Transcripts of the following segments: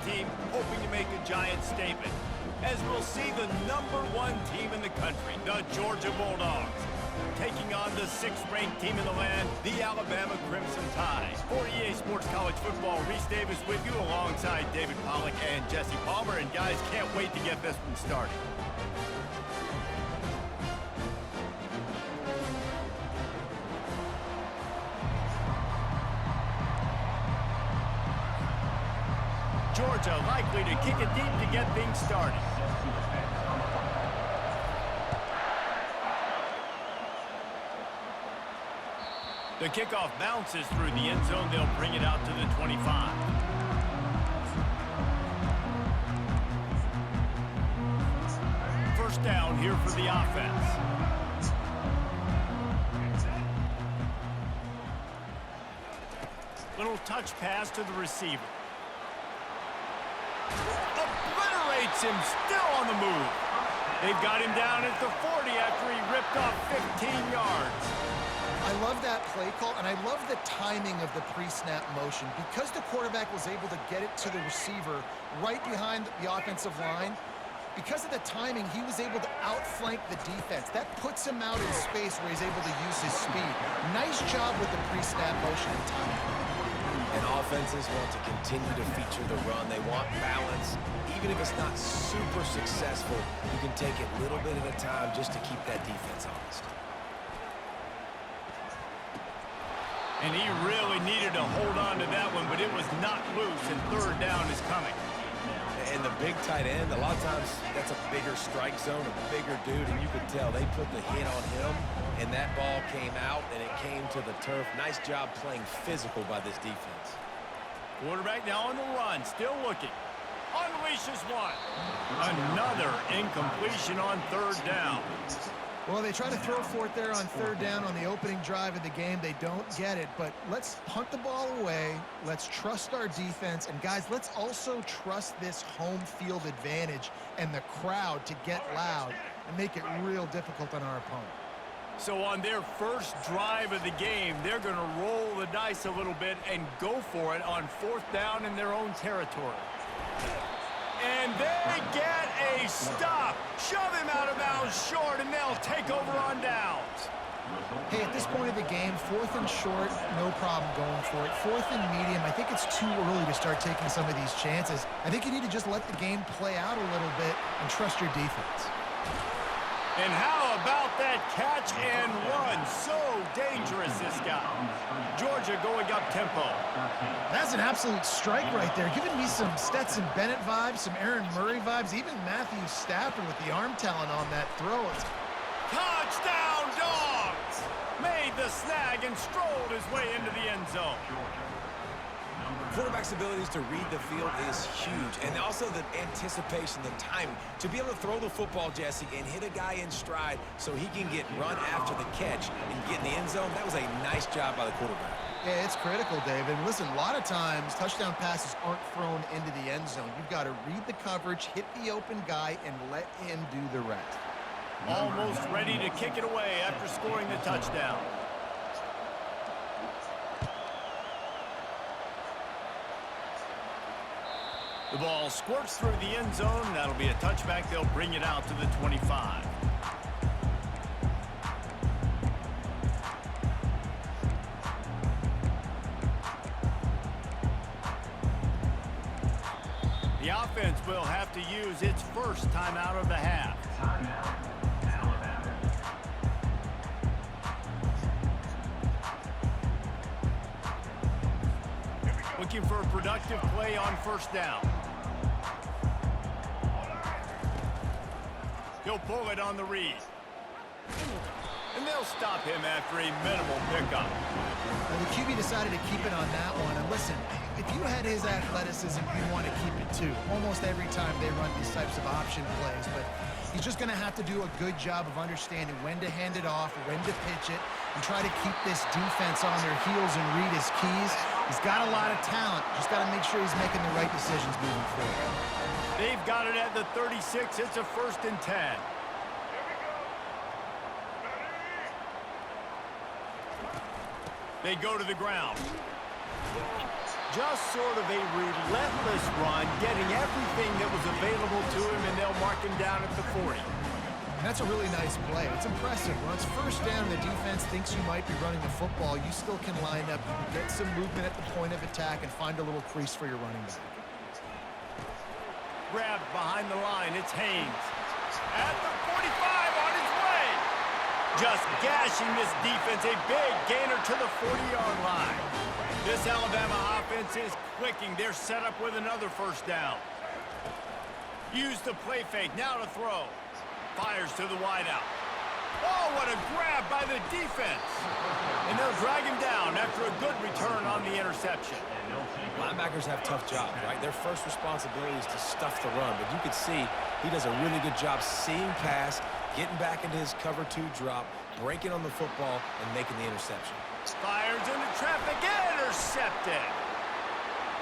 team hoping to make a giant statement, as we'll see the #1 team in the country, the Georgia Bulldogs, taking on the 6th-ranked team in the land, the Alabama Crimson Tide. For EA Sports College Football, Reese Davis with you alongside David Pollack and Jesse Palmer. And guys, can't wait to get this one started. Georgia likely to kick it deep to get things started. The kickoff bounces through the end zone. They'll bring it out to the 25. First down here for the offense. Little touch pass to the receiver. Obliterates him, still on the move. They've got him down at the 40 after he ripped off 15 yards. I love that play call, and I love the timing of the pre-snap motion. Because the quarterback was able to get it to the receiver right behind the offensive line, because of the timing, he was able to outflank the defense. That puts him out in space where he's able to use his speed. Nice job with the pre-snap motion and timing. And offenses want to continue to feature the run. They want balance. Even if it's not super successful, you can take it little bit at a time just to keep that defense honest. And he really needed to hold on to that one, but it was not loose, and third down is coming. And the big tight end, a lot of times that's a bigger strike zone, a bigger dude, and you could tell they put the hit on him, and that ball came out, and it came to the turf. Nice job playing physical by this defense. Quarterback now on the run, still looking. Unleashes one. Another incompletion on third down. Well, they try to throw for it there on third down on the opening drive of the game. They don't get it, but let's punt the ball away. Let's trust our defense. And, guys, let's also trust this home field advantage and the crowd to get loud and make it real difficult on our opponent. So on their first drive of the game, they're going to roll the dice a little bit and go for it on fourth down in their own territory. And they get a stop. Shove him out of bounds short, and they'll take over on downs. Hey, at this point of the game, 4th and short, no problem going for it. 4th and medium, I think it's too early to start taking some of these chances. I think you need to just let the game play out a little bit and trust your defense. And how about that catch and run? So dangerous, this guy. Georgia going up tempo. That's an absolute strike right there. Giving me some Stetson Bennett vibes, some Aaron Murray vibes, even Matthew Stafford with the arm talent on that throw. Touchdown, Dogs! Made the snag and strolled his way into the end zone. Quarterback's abilities to read the field is huge, and also the anticipation, the timing. To be able to throw the football, Jesse, and hit a guy in stride so he can get run after the catch and get in the end zone, that was a nice job by the quarterback. Yeah, it's critical, David. Listen, a lot of times touchdown passes aren't thrown into the end zone. You've got to read the coverage, hit the open guy, and let him do the rest. Almost ready to kick it away after scoring the touchdown. The ball squirts through the end zone. That'll be a touchback. They'll bring it out to the 25. The offense will have to use its first timeout of the half. Looking for a productive play on first down. He'll pull it on the read. And they'll stop him after a minimal pickup. Well, the QB decided to keep it on that one. And listen, if you had his athleticism, you want to keep it too. Almost every time they run these types of option plays. But he's just going to have to do a good job of understanding when to hand it off, when to pitch it, and try to keep this defense on their heels and read his keys. He's got a lot of talent. Just got to make sure he's making the right decisions moving forward. They've got it at the 36. It's a 1st and 10. They go to the ground. Just sort of a relentless run, getting everything that was available to him, and they'll mark him down at the 40. And that's a really nice play. It's impressive. When it's first down and the defense thinks you might be running the football, you still can line up, get some movement at the point of attack, and find a little crease for your running back. Grabbed behind the line, it's Haynes. At the 45, on his way. Just gashing this defense, a big gainer to the 40-yard line. This Alabama offense is clicking. They're set up with another first down. Use the play fake, now to throw. Fires to the wideout. Oh, what a grab by the defense. And they'll drag him down after a good return on the interception. Linebackers have tough jobs, right? Their first responsibility is to stuff the run, but you can see he does a really good job seeing pass, getting back into his cover 2 drop, breaking on the football, and making the interception. Fires into traffic, intercepted.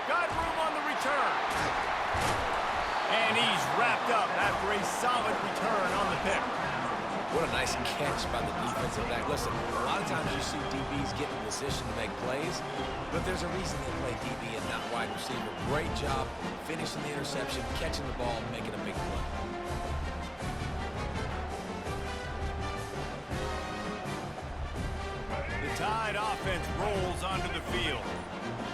Got room on the return. And he's wrapped up after a solid return on the pick. What a nice catch by the defensive back. Listen, a lot of times you see DBs get in position to make plays, but there's a reason they play DB and not wide receiver. Great job finishing the interception, catching the ball, making a big play. The Tide offense rolls onto the field.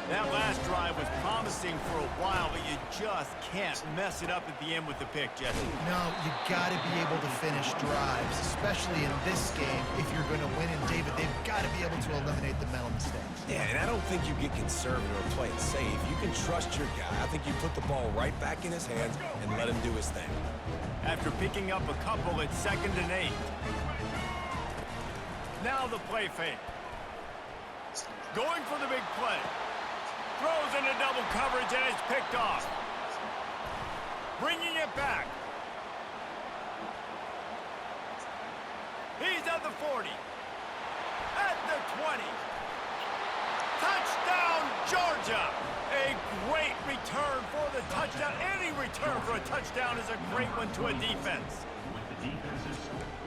That last drive was promising for a while, but you just can't mess it up at the end with the pick, Jesse. No, you got to be able to finish drives, especially in this game. If you're going to win, and David, they've got to be able to eliminate the mental mistakes. Yeah, and I don't think you get conservative or play it safe. You can trust your guy. I think you put the ball right back in his hands and let him do his thing. After picking up a couple, it's 2nd and 8. Now the play fake. Going for the big play. Throws into double coverage, and it's picked off. Bringing it back. He's at the 40. At the 20. Touchdown, Georgia! A great return for the touchdown. Any return for a touchdown is a great one to a defense.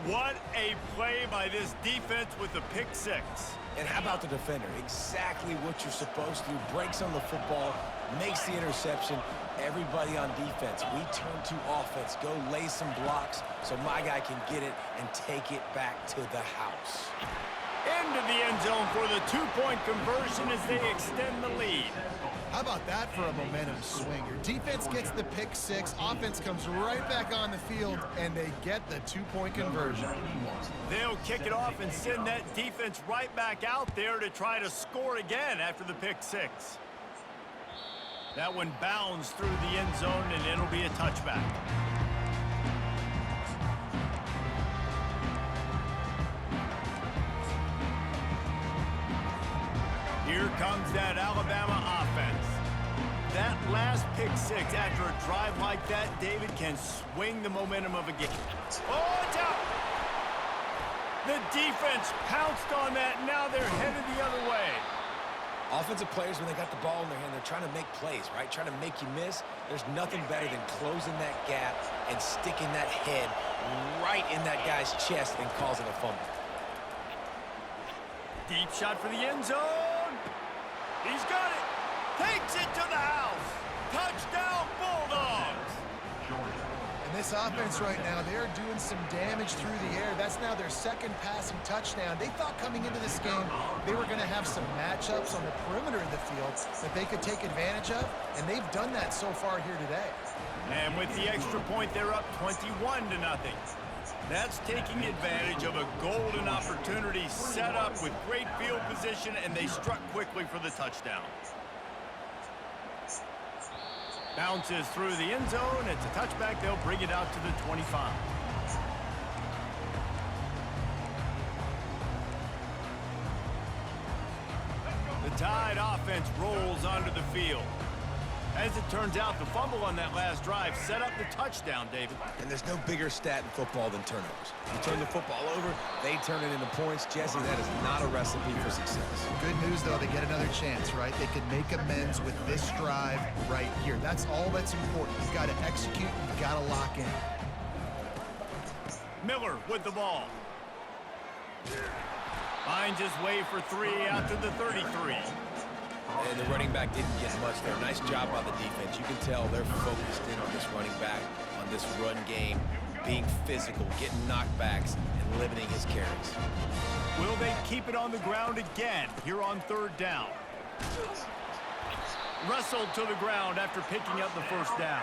What a play by this defense with the pick 6. And how about the defender? Exactly what you're supposed to do. Breaks on the football, makes the interception. Everybody on defense, we turn to offense. Go lay some blocks so my guy can get it and take it back to the house. Into the end zone for the 2-point conversion as they extend the lead. How about that for a momentum swing? Your defense gets the pick 6, offense comes right back on the field, and they get the 2-point conversion. They'll kick it off and send that defense right back out there to try to score again after the pick 6. That one bounds through the end zone, and it'll be a touchback. Here comes that Alabama offense. That last pick 6 after a drive like that, David, can swing the momentum of a game. Oh, it's out! The defense pounced on that. Now they're headed the other way. Offensive players, when they got the ball in their hand, they're trying to make plays, right? Trying to make you miss. There's nothing better than closing that gap and sticking that head right in that guy's chest and causing a fumble. Deep shot for the end zone. He's got it. Takes it to the house. Touchdown, Bulldogs. And this offense right now, they're doing some damage through the air. That's now their 2nd passing touchdown. They thought coming into this game they were going to have some matchups on the perimeter of the field that they could take advantage of, and they've done that so far here today. And with the extra point, they're up 21-0. That's taking advantage of a golden opportunity set up with great field position, and they struck quickly for the touchdown. Bounces through the end zone. It's a touchback. They'll bring it out to the 25. The Tide offense rolls onto the field. As it turns out, the fumble on that last drive set up the touchdown, David. And there's no bigger stat in football than turnovers. You turn the football over, they turn it into points. Jesse, that is not a recipe for success. Good news, though, they get another chance, right? They can make amends with this drive right here. That's all that's important. You've got to execute. You've got to lock in. Miller with the ball. Finds his way for 3 out to the 33. And the running back didn't get much there. Nice job by the defense. You can tell they're focused in on this running back, on this run game, being physical, getting knockbacks, and limiting his carries. Will they keep it on the ground again here on 3rd down? Wrestled to the ground after picking up the first down.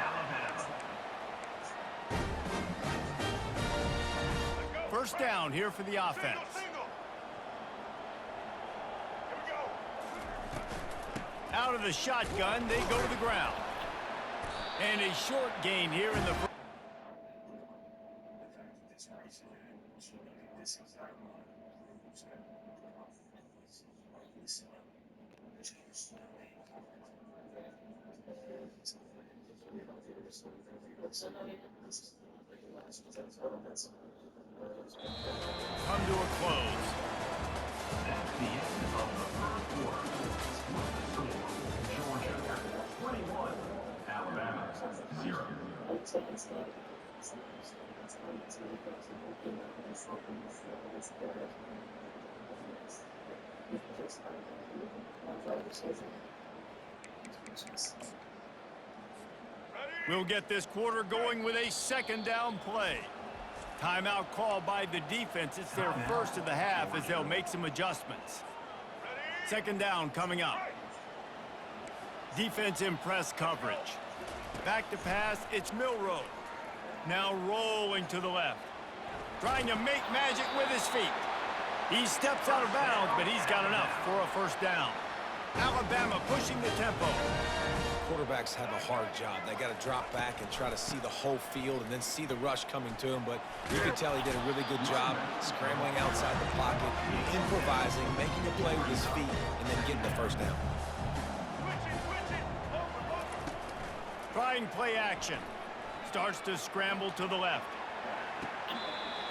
First down here for the offense. Out of the shotgun, they go to the ground. And a short gain here in the first. Come to a close. At the end of the 3rd quarter, Georgia 21, Alabama 0. We'll get this quarter going with a 2nd down play. Timeout called by the defense. It's their first of the half as they'll make some adjustments. 2nd down coming up. Defense in press coverage. Back to pass, it's Milroe. Now rolling to the left. Trying to make magic with his feet. He steps out of bounds, but he's got enough for a first down. Alabama pushing the tempo. Quarterbacks have a hard job. They got to drop back and try to see the whole field and then see the rush coming to him. But you can tell he did a really good job scrambling outside the pocket, improvising, making a play with his feet, and then getting the first down. Trying play action. Starts to scramble to the left.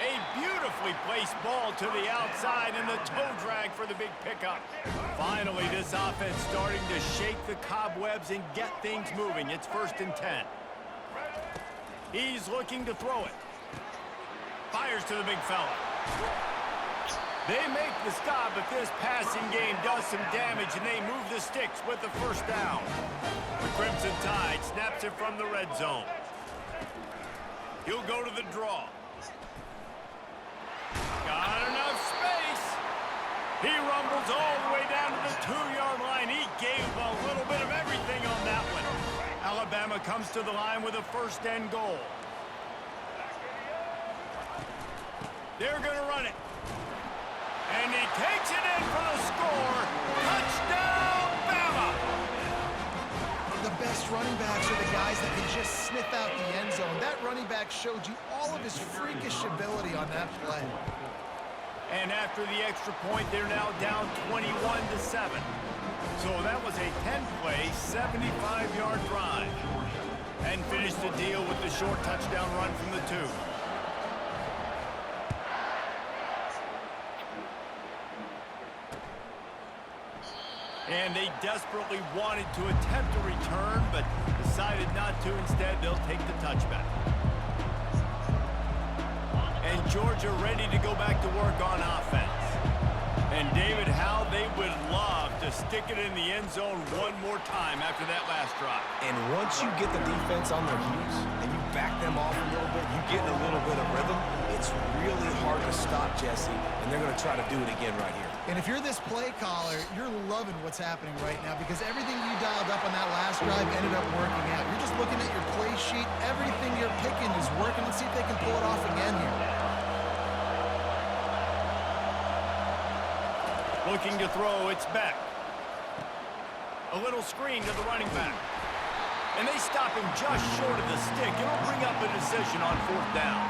A beautifully placed ball to the outside and the toe drag for the big pickup. Finally, this offense starting to shake the cobwebs and get things moving. It's 1st and 10. He's looking to throw it. Fires to the big fella. They make the stop, but this passing game does some damage, and they move the sticks with the first down. The Crimson Tide snaps it from the red zone. He'll go to the draw. Got enough space. He rumbles all the way down to the 2-yard line. He gave a little bit of everything on that one. Alabama comes to the line with a 1st and goal. They're going to run it. And he takes it in for the score. Touchdown, Bama! The best running backs are the guys that can just sniff out the end zone. That running back showed you all of his freakish ability on that play. And after the extra point, they're now down 21-7. So that was a 10-play, 75-yard drive. And finished the deal with the short touchdown run from the 2. And they desperately wanted to attempt a return, but decided not to. Instead, they'll take the touchback. And Georgia ready to go back to work on offense. And David, how they would love to stick it in the end zone one more time after that last drive. And once you get the defense on their heels and you back them off a little bit, you get in a little bit of rhythm, it's really hard to stop, Jesse, and they're going to try to do it again right here. And if you're this play caller, you're loving what's happening right now because everything you dialed up on that last drive ended up working out. You're just looking at your play sheet. Everything you're picking is working. Let's see if they can pull it off again here. Looking to throw, it's Beck. A little screen to the running back. And they stop him just short of the stick. It'll bring up a decision on 4th down.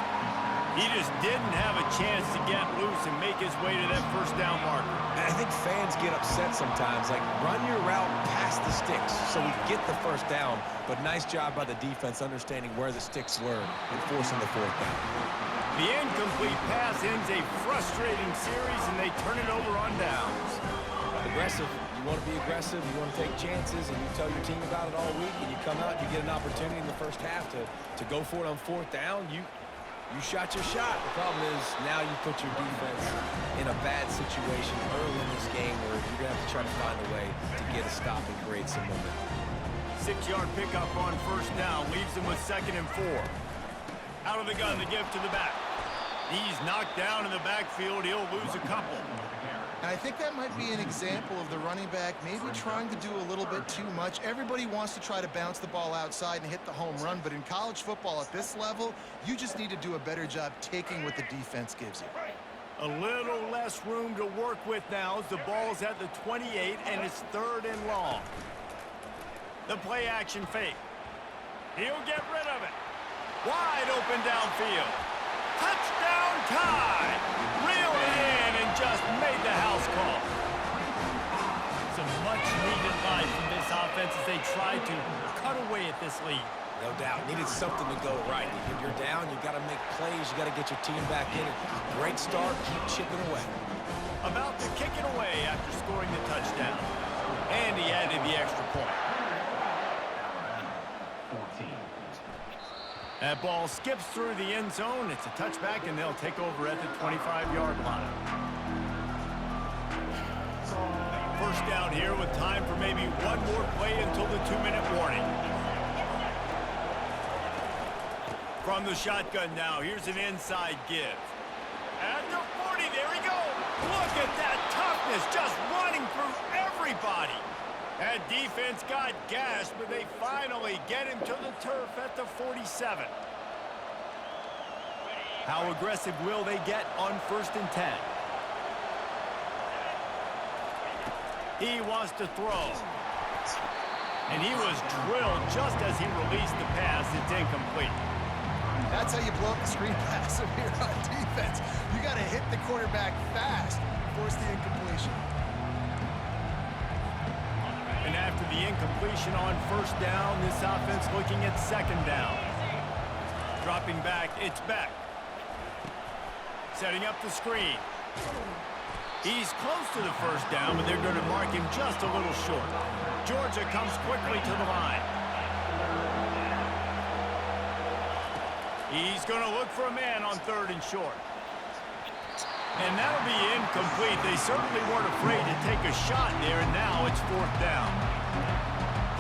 He just didn't have a chance to get loose and make his way to that first down marker. And I think fans get upset sometimes, like run your route past the sticks so we get the first down. But nice job by the defense understanding where the sticks were and forcing the 4th down. The incomplete pass ends a frustrating series, and they turn it over on downs. Aggressive. You want to be aggressive. You want to take chances, and you tell your team about it all week, and you come out and you get an opportunity in the first half to go for it on 4th down. You You shot your shot. The problem is now you put your defense in a bad situation early in this game where you're going to have to try to find a way to get a stop and create some momentum. 6-yard pickup on first down leaves him with 2nd and 4. Out of the gun to give to the back. He's knocked down in the backfield. He'll lose a couple. And I think that might be an example of the running back maybe trying to do a little bit too much. Everybody wants to try to bounce the ball outside and hit the home run, but in college football at this level, you just need to do a better job taking what the defense gives you. A little less room to work with now as the ball's at the 28 and it's 3rd and long. The play action fake. He'll get rid of it. Wide open downfield. Touchdown tie! Reeled it in and just made the house call. Some much-needed life from this offense as they try to cut away at this lead. No doubt. Needed something to go right. If you're down, you got to make plays. You got to get your team back in. Great start. Keep chipping away. About to kick it away after scoring the touchdown. And he added the extra point. 14. That ball skips through the end zone. It's a touchback, and they'll take over at the 25-yard line. First down here with time for maybe one more play until the 2-minute warning. From the shotgun now, here's an inside give. At the 40, there he goes. Look at that toughness, just running through everybody. That defense got gashed, but they finally get him to the turf at the 47. How aggressive will they get on 1st and 10? He wants to throw. And he was drilled just as he released the pass. It's incomplete. That's how you blow up the screen pass if you're on defense. You got to hit the quarterback fast, force the incompletion. And after the incompletion on 1st down, this offense looking at 2nd down. Dropping back, it's Beck. Setting up the screen. He's close to the 1st down, but they're going to mark him just a little short. Georgia comes quickly to the line. He's going to look for a man on 3rd and short. And that'll be incomplete. They certainly weren't afraid to take a shot there, and now it's 4th down.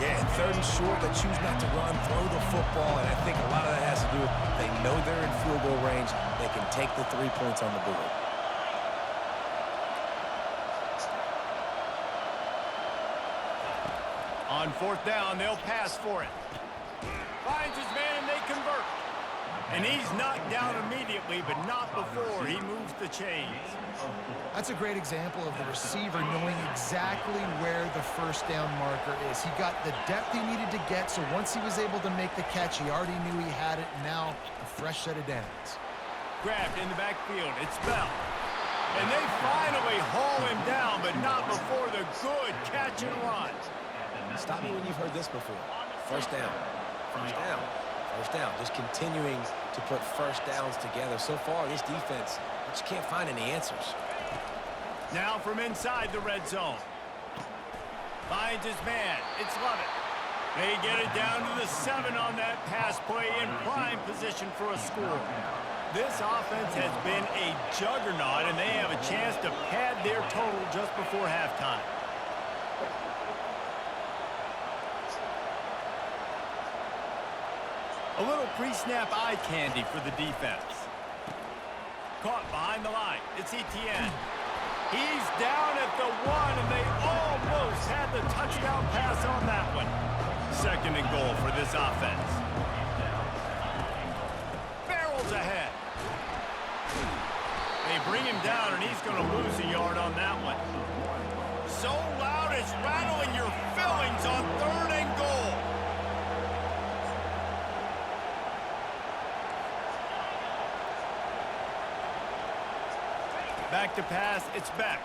Yeah, 3rd and short, they choose not to run, throw the football, and I think a lot of that has to do with they know they're in field goal range. They can take the 3 points on the board. On 4th down, they'll pass for it. Finds his man, and they convert. And he's knocked down immediately, but not before he moves the chains. That's a great example of the receiver knowing exactly where the 1st down marker is. He got the depth he needed to get, so once he was able to make the catch, he already knew he had it, and now a fresh set of downs. Grabbed in the backfield, it's Bell. And they finally haul him down, but not before the good catch and run. Stop me when you've heard this before. 1st down. 1st down. 1st down. Just continuing to put 1st downs together. So far, this defense just can't find any answers. Now from inside the red zone. Finds his man. It's Lovett. They get it down to the 7 on that pass play in prime position for a score. This offense has been a juggernaut, and they have a chance to pad their total just before halftime. A little pre-snap eye candy for the defense. Caught behind the line. It's Etienne. He's down at the 1, and they almost had the touchdown pass on that one. 2nd and goal for this offense. Barrels ahead. They bring him down, and he's going to lose a yard on that one. So loud it's rattling your fillings on 3rd and goal. Back to pass, it's Beck.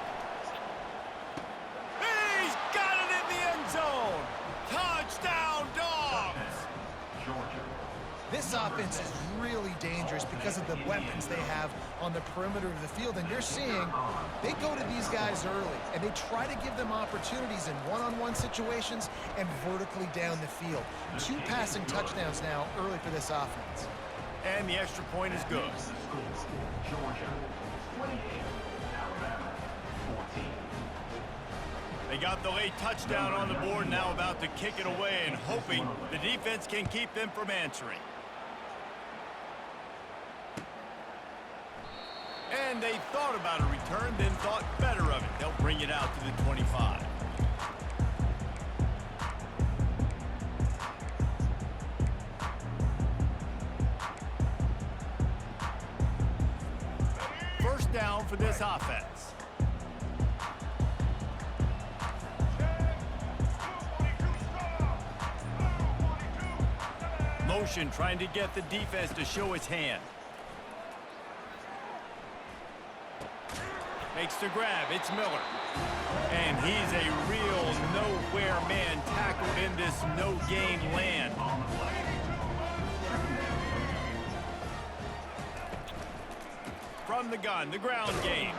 He's got it in the end zone. Touchdown, Dogs! Georgia. This offense is really dangerous because of the weapons they have on the perimeter of the field, and you're seeing they go to these guys early, and they try to give them opportunities in one-on-one situations and vertically down the field. 2 passing touchdowns now early for this offense. And the extra point is good. Georgia 28, Alabama 14. They got the late touchdown on the board, now about to kick it away and hoping the defense can keep them from answering. And they thought about a return, then thought better of it. They'll bring it out to the 25. First down for this offense. Motion trying to get the defense to show its hand. Makes the grab. It's Miller. And he's a real nowhere man tackled in this no-gain land. From the gun, the ground game.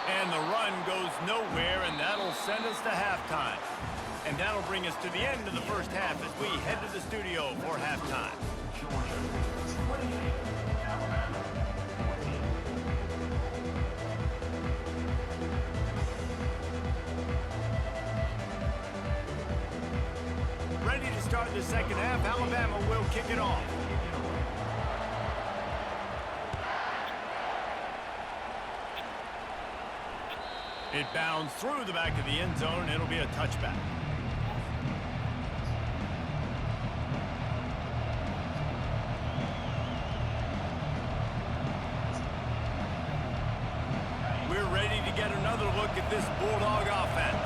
And the run goes nowhere, and that'll send us to halftime. And that'll bring us to the end of the first half as we head to the studio for halftime. Georgia 28, Alabama 14. Ready to start the second half. Alabama will kick it off. It bounds through the back of the end zone, and it'll be a touchback. We're ready to get another look at this Bulldog offense.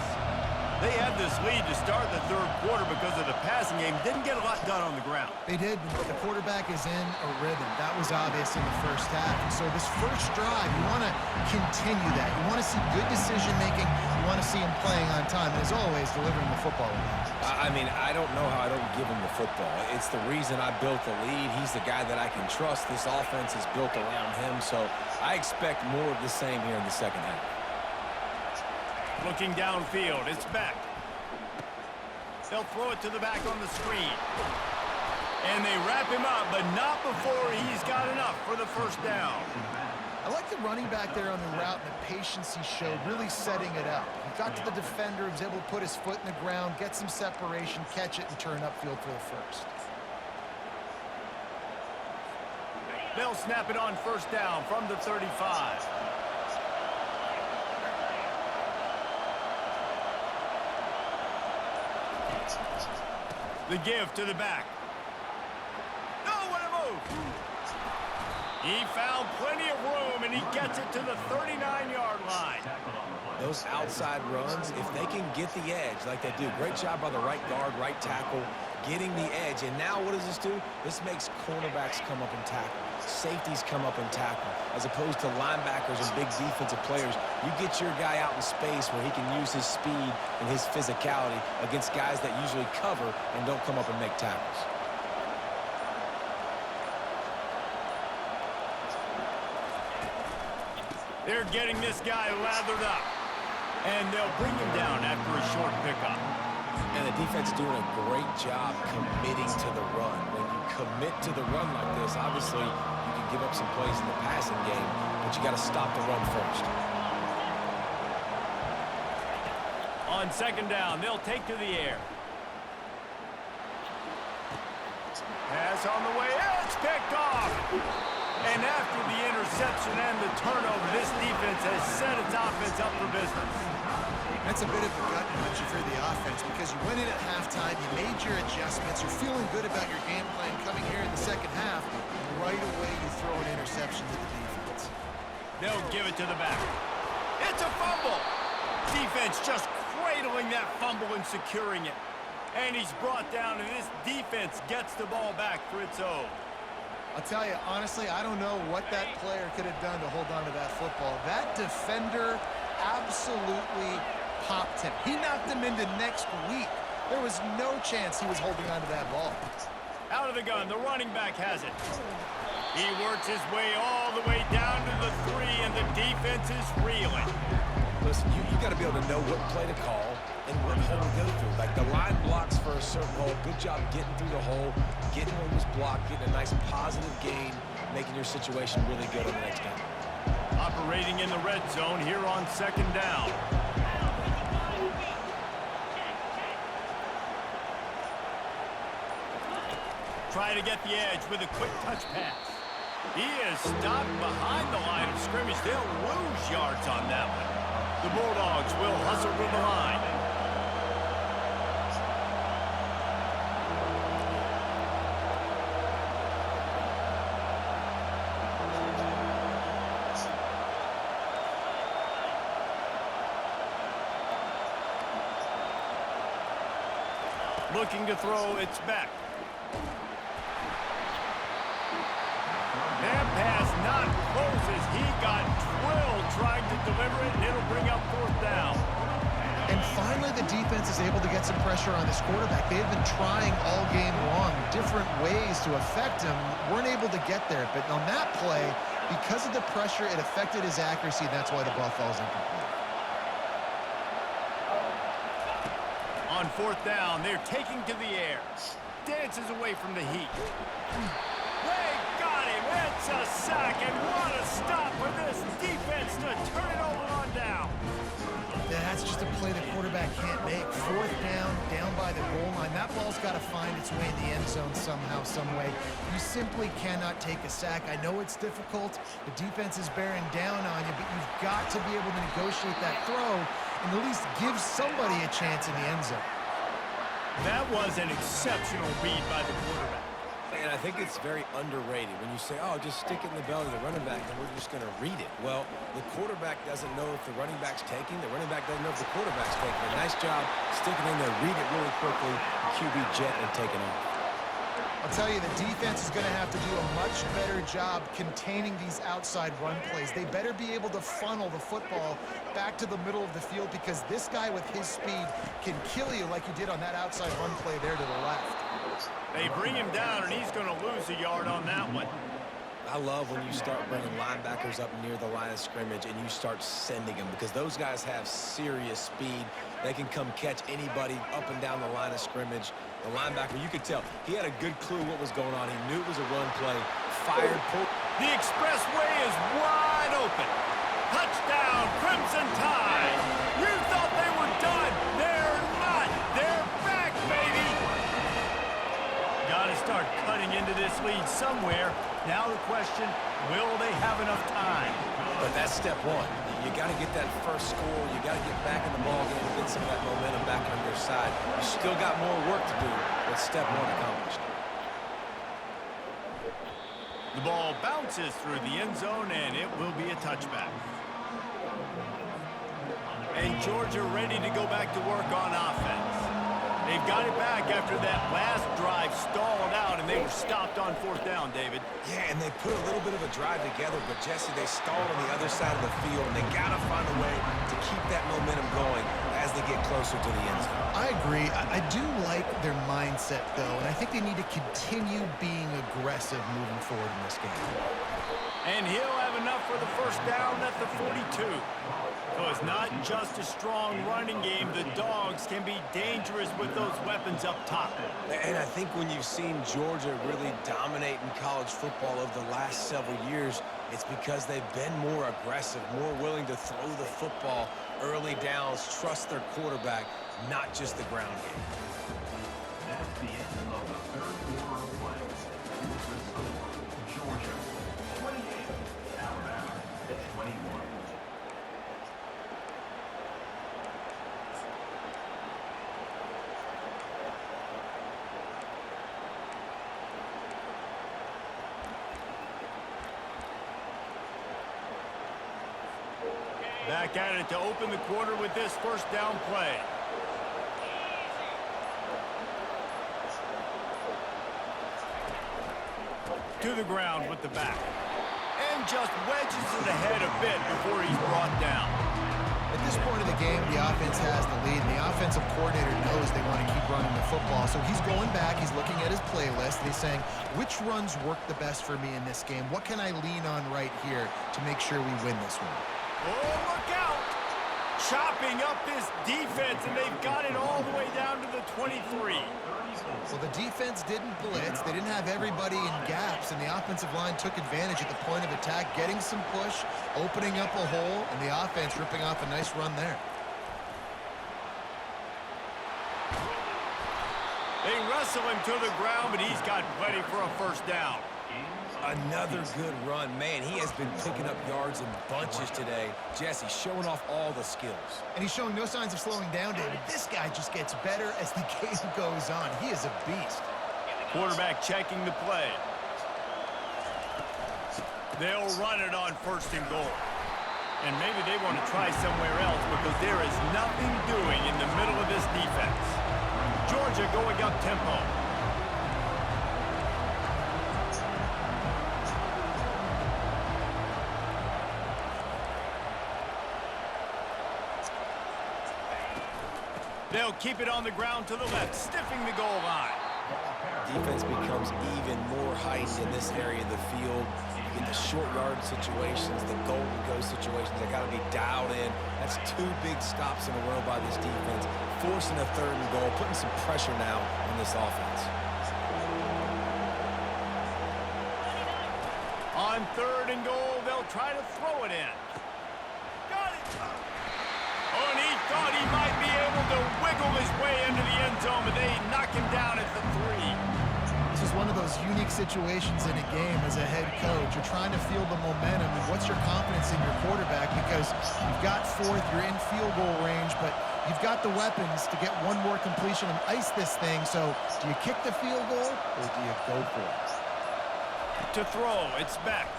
They had this lead to start the third quarter because of the passing game. Didn't get a lot done on the ground. They did, but the quarterback is in a rhythm. That was obvious in the first half. And so this first drive, you want to continue that. You want to see good decision-making. You want to see him playing on time. And as always, delivering the football. I mean, I don't know how I don't give him the football. It's the reason I built the lead. He's the guy that I can trust. This offense is built around him, so I expect more of the same here in the second half. Looking downfield, it's back. They'll throw it to the back on the screen. And they wrap him up, but not before he's got enough for the first down. I like the running back there on the route and the patience he showed, really setting it up. He got to the defender, was able to put his foot in the ground, get some separation, catch it, and turn upfield for the first. They'll snap it on first down from the 35. The give to the back. Oh, what a move! He found plenty of room, and he gets it to the 39-yard line. Those outside runs, if they can get the edge like they do, great job by the right guard, right tackle, getting the edge. And now what does this do? This makes cornerbacks come up and tackle. Safeties come up and tackle. As opposed to linebackers and big defensive players, you get your guy out in space where he can use his speed and his physicality against guys that usually cover and don't come up and make tackles. They're getting this guy lathered up. And they'll bring him down after a short pickup. And the defense doing a great job committing to the run. When you commit to the run like this, obviously you can give up some plays in the passing game, but you got to stop the run first. On second down, they'll take to the air. Pass on the way. It's picked off. And after the interception and the turnover, this defense has set its offense up for business. That's a bit of a gut punch for the offense because you went in at halftime, you made your adjustments, you're feeling good about your game plan coming here in the second half, and right away you throw an interception to the defense. They'll give it to the back. It's a fumble. Defense just cradling that fumble and securing it. And he's brought down, and this defense gets the ball back for its own. I'll tell you, honestly, I don't know what that player could have done to hold on to that football. That defender absolutely popped him. He knocked him into next week. There was no chance he was holding on to that ball. Out of the gun, the running back has it. He works his way all the way down to the 3, and the defense is reeling. Listen, you got to be able to know what play to call, and what hole to go through. Like the line blocks for a certain hole. Good job getting through the hole, getting what was blocked, getting a nice positive gain, making your situation really good on the next down. Operating in the red zone here on second down. Try to get the edge with a quick touch pass. He is stopped behind the line of scrimmage. They'll lose yards on that one. The Bulldogs will hustle to the line. Looking to throw, it's back. That pass not close as he got drilled trying to deliver it, and it'll bring up fourth down. And finally, the defense is able to get some pressure on this quarterback. They've been trying all game long, different ways to affect him. Weren't able to get there, but on that play, because of the pressure, it affected his accuracy, and that's why the ball falls incomplete. On fourth down, they're taking to the air. Dances away from the heat. They got him. It's a sack, and what a stop for this defense to turn it over on down. Yeah, that's just a play the quarterback can't make. Fourth down, down by the goal line. That ball's got to find its way in the end zone somehow, some way. You simply cannot take a sack. I know it's difficult. The defense is bearing down on you, but you've got to be able to negotiate that throw and at least give somebody a chance in the end zone. That was an exceptional read by the quarterback. And I think it's very underrated when you say, oh, just stick it in the belly of the running back and we're just going to read it. Well, the quarterback doesn't know if the running back's taking. The running back doesn't know if the quarterback's taking. A nice job sticking in there, read it really quickly, QB jet and taking off. I'll tell you, the defense is going to have to do a much better job containing these outside run plays. They better be able to funnel the football back to the middle of the field because this guy with his speed can kill you like he did on that outside run play there to the left. They bring him down, and he's going to lose a yard on that one. I love when you start bringing linebackers up near the line of scrimmage and you start sending them because those guys have serious speed. They can come catch anybody up and down the line of scrimmage. The linebacker, you could tell, he had a good clue what was going on. He knew it was a run play. Fired, pulled. The expressway is wide open. Touchdown, Crimson Tide. You thought they were done. They're not. They're back, baby. Got to start cutting into this lead somewhere. Now the question, will they have enough time? But that's step one. You got to get that first score. You got to get back in the ball game and get some of that momentum back on your side. You still got more work to do, but step one accomplished. The ball bounces through the end zone, and it will be a touchback. And Georgia ready to go back to work on offense. They've got it back after that last drive stalled out, and they were stopped on fourth down, David. Yeah, and they put a little bit of a drive together, but, Jesse, they stalled on the other side of the field, and they got to find a way to keep that momentum going as they get closer to the end zone. I agree. I do like their mindset, though, and I think they need to continue being aggressive moving forward in this game. And he'll have enough for the first down at the 42. So it's not just a strong running game. The Dogs can be dangerous with those weapons up top. And I think when you've seen Georgia really dominate in college football over the last several years, it's because they've been more aggressive, more willing to throw the football early downs, trust their quarterback, not just the ground game. That's the end of the third quarter of play. Georgia 28, Alabama 21. Back at it to open the quarter with this first down play. To the ground with the back. And just wedges it ahead a bit before he's brought down. At this point of the game, the offense has the lead, and the offensive coordinator knows they want to keep running the football. So he's going back, he's looking at his playlist, and he's saying, which runs work the best for me in this game? What can I lean on right here to make sure we win this one? Oh, look out! chopping up this defense, and they've got it all the way down to the 23. Well, the defense didn't blitz. They didn't have everybody in gaps, and the offensive line took advantage at the point of attack, getting some push, opening up a hole, and the offense ripping off a nice run there. They wrestle him to the ground, but he's got plenty for a first down. Another good run. Man, he has been picking up yards in bunches today. Jesse showing off all the skills. And he's showing no signs of slowing down, David. This guy just gets better as the game goes on. He is a beast. Quarterback checking the play. They'll run it on 1st and goal. And maybe they want to try somewhere else because there is nothing doing in the middle of this defense. Georgia going up tempo. They'll keep it on the ground to the left, stiffing the goal line. Defense becomes even more heightened in this area of the field. You get the short yard situations, the goal-to-go situations. They got to be dialed in. That's 2 big stops in a row by this defense, forcing a 3rd and goal, putting some pressure now on this offense. On 3rd and goal, they'll try to throw it in. Got it! Oh, and he thought he might be able to wiggle his way into the end zone, but they knock him down at the 3. This is one of those unique situations in a game as a head coach. You're trying to feel the momentum, and what's your confidence in your quarterback? Because you've got 4th, you're in field goal range, but you've got the weapons to get one more completion and ice this thing. So do you kick the field goal, or do you go for it? To throw, it's back.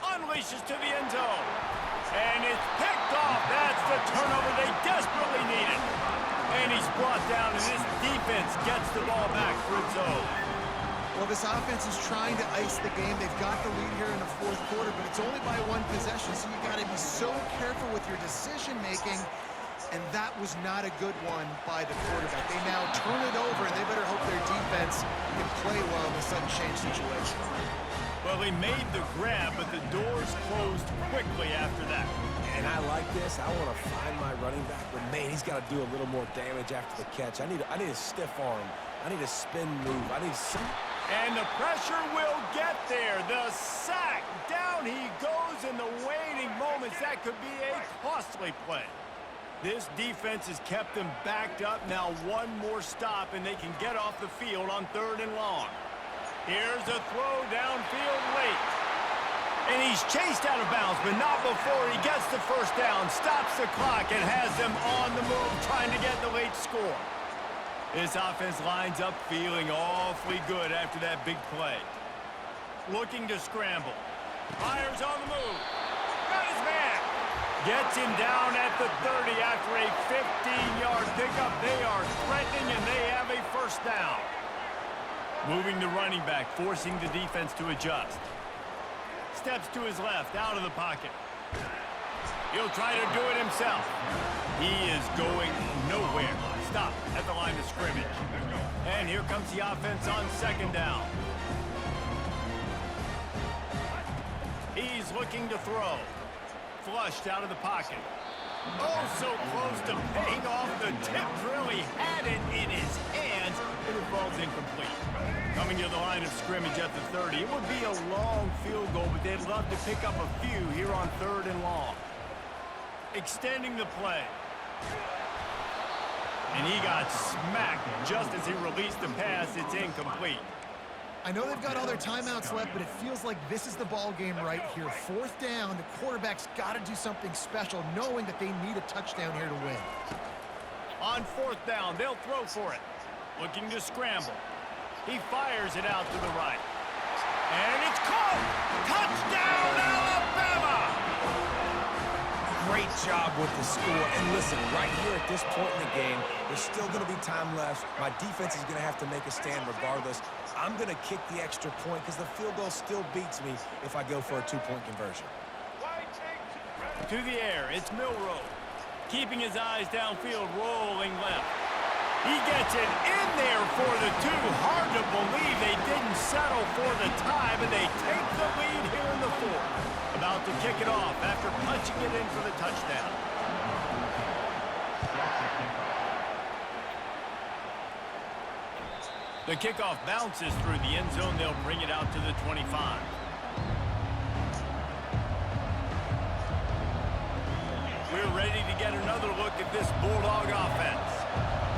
Unleashes to the end zone. And it's picked off. That's the turnover they desperately needed. And he's brought down, and this defense gets the ball back for its own. Well, this offense is trying to ice the game. They've got the lead here in the 4th quarter, but it's only by 1 possession, so you got to be so careful with your decision-making, and that was not a good one by the quarterback. They now turn it over, and they better hope their defense can play well in a sudden change situation. Well, he made the grab, but the doors closed quickly after that. And I like this. I want to find my running back, but man, he's got to do a little more damage after the catch. I need a stiff arm. I need a spin move. I need some. And the pressure will get there. The sack. Down he goes in the waning moments. That could be a costly play. This defense has kept them backed up. Now 1 more stop, and they can get off the field on 3rd and long. Here's a throw downfield late. And he's chased out of bounds, but not before he gets the 1st down, stops the clock, and has them on the move trying to get the late score. This offense lines up feeling awfully good after that big play. Looking to scramble. Fires on the move. Got his man. Gets him down at the 30 after a 15-yard pickup. They are threatening, and they have a 1st down. Moving the running back, forcing the defense to adjust. Steps to his left, out of the pocket. He'll try to do it himself. He is going nowhere. Stop at the line of scrimmage. And here comes the offense on 2nd down. He's looking to throw. Flushed out of the pocket. Oh, so close to paying off the tip drill. He had it in his hands, but it falls incomplete. Coming to the line of scrimmage at the 30. It would be a long field goal, but they'd love to pick up a few here on 3rd and long. Extending the play. And he got smacked just as he released the pass. It's incomplete. I know they've got all their timeouts left, but it feels like this is the ball game right here. 4th down, the quarterback's got to do something special, knowing that they need a touchdown here to win. On 4th down, they'll throw for it. Looking to scramble. He fires it out to the right. And it's caught! Touchdown, Alabama! Great job with the score. And listen, right here at this point in the game, there's still going to be time left. My defense is going to have to make a stand regardless. I'm going to kick the extra point because the field goal still beats me if I go for a 2-point conversion. To the air, it's Milroe. Keeping his eyes downfield, rolling left. He gets it in there for the 2. Hard to believe they didn't settle for the tie, but they take the lead here in the 4th. About to kick it off after punching it in for the touchdown. The kickoff bounces through the end zone. They'll bring it out to the 25. We're ready to get another look at this Bulldog offense.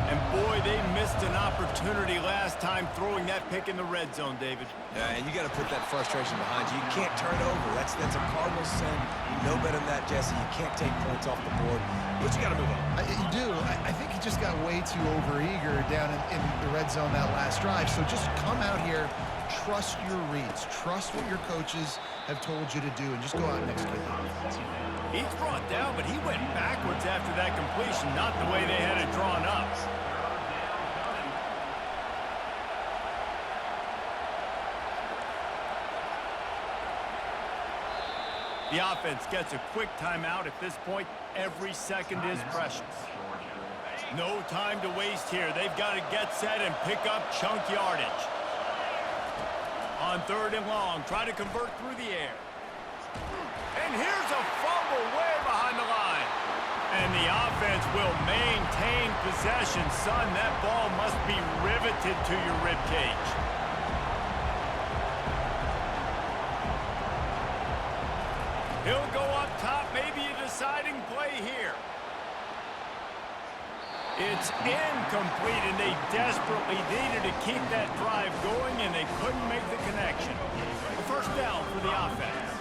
And boy, they missed an opportunity last time throwing that pick in the red zone, David. Yeah, and you got to put that frustration behind you. You can't turn it over. That's a cardinal sin. You know better than that, Jesse. You can't take points off the board. But you got to move on. You do. I think he just got way too overeager down in the red zone that last drive. So just come out here, trust your reads, trust what your coaches have told you to do, and just go out and execute the offense. He's brought down, but he went backwards after that completion, not the way they had it drawn up. The offense gets a quick timeout. At this point, every second is precious. No time to waste here. They've got to get set and pick up chunk yardage. On 3rd and long, try to convert through the air. And here's a fumble way behind the line. And the offense will maintain possession. Son, that ball must be riveted to your ribcage. He'll go up top, maybe a deciding play here. It's incomplete, and they desperately needed to keep that drive going, and they couldn't make the connection. A first down for the offense.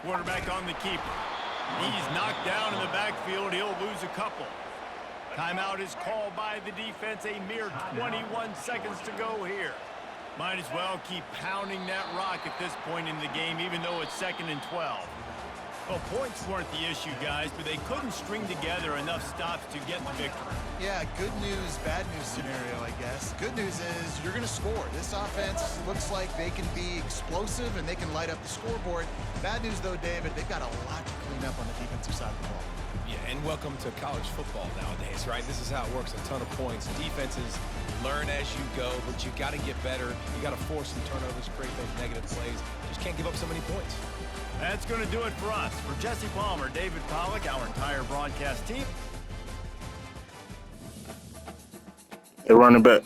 Quarterback on the keeper. He's knocked down in the backfield. He'll lose a couple. Timeout is called by the defense. A mere 21 seconds to go here. Might as well keep pounding that rock at this point in the game, even though it's 2nd and 12. Well, points weren't the issue, guys, but they couldn't string together enough stops to get the victory. Yeah, good news, bad news scenario, I guess. Good news is you're going to score. This offense looks like they can be explosive and they can light up the scoreboard. Bad news, though, David, they've got a lot to clean up on the defensive side of the ball. Yeah, and welcome to college football nowadays, right? This is how it works, a ton of points. Defenses learn as you go, but you got to get better. You got to force some turnovers, create those negative plays. Just can't give up so many points. That's going to do it for us. For Jesse Palmer, David Pollack, our entire broadcast team. Hey, running back.